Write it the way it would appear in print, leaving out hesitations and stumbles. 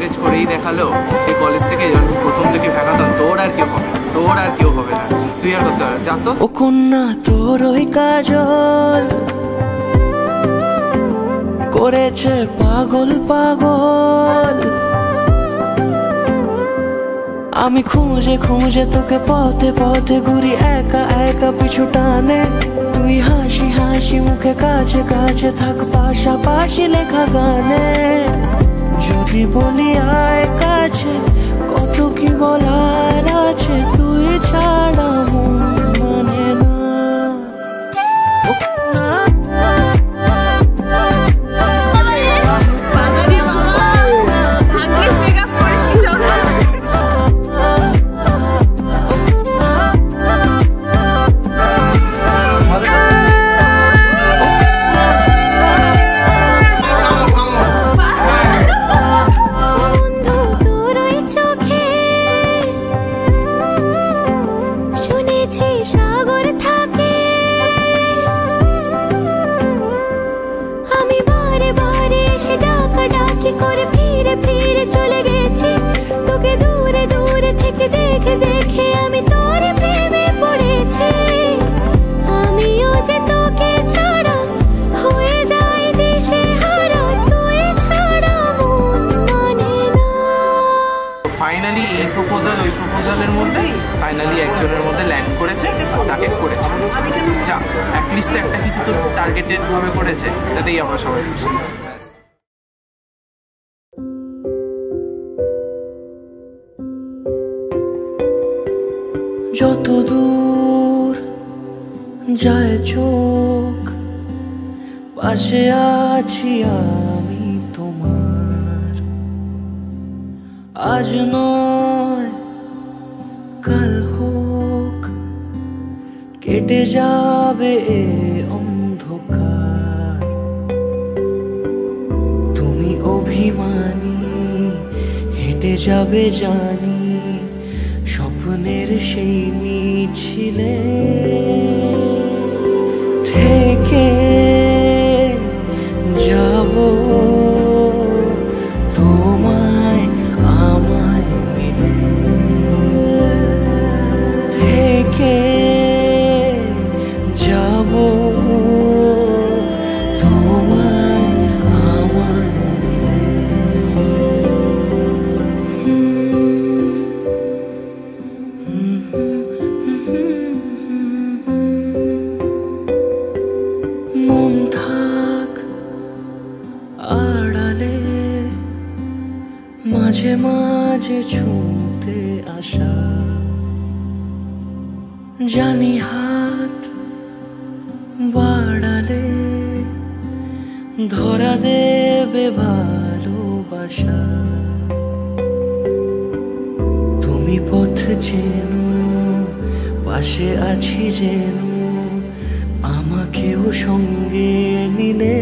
Marriage করেই দেখালো। এই কলেজ থেকে যখন প্রথম থেকে ভেঙাতাম, তোর আর কেউ হবে, তোর আর কেউ হবে না, তুই আর করতে পারবে, যা তো। ও কন্যা তোর ওই কাজল করেছে পাগল পাগল, আমি খুঁজে খুঁজে তোকে পথে পথে ঘুরি একা একা পিছু টানে, তুই হাসি হাসি মুখে কাছে কাছে থাক পাশাপাশি লেখা গানে, যদি বলি আয় কাছে কত কি বলার আছে, তুই ছাড়া মন মানে না। ফাইনালি এই প্রপোজাল ওই প্রপোজালের মধ্যে ফাইনালি একজনের মধ্যে ল্যান্ড করেছে, তাকে করেছে। যা অ্যাটলিস্ট একটা কিছু তো টার্গেটেড ভাবে করেছে, তাতেই আমরা সবাই খুশি। যত দূর যায় চোখ পাশে আছি আমি তোমার, আজ নয় কাল হোক কেটে যাবে এ অন্ধকার, তুমি অভিমানী হেঁটে যাবে জানি স্বপ্নের সেই মিছিলে, থেকে যাব তোমায় আমায় মিলে, থেকে যাব তোমায় আমায় মিলে। মন থাক আড়ালে মাঝে মাঝে ছুঁতে আসা, জানি হাত বাড়ালে ধরা দেবে ভালোবাসা, তুমি পথ চেনো পাশে আছি যেন আমাকেও সঙ্গে নিলে।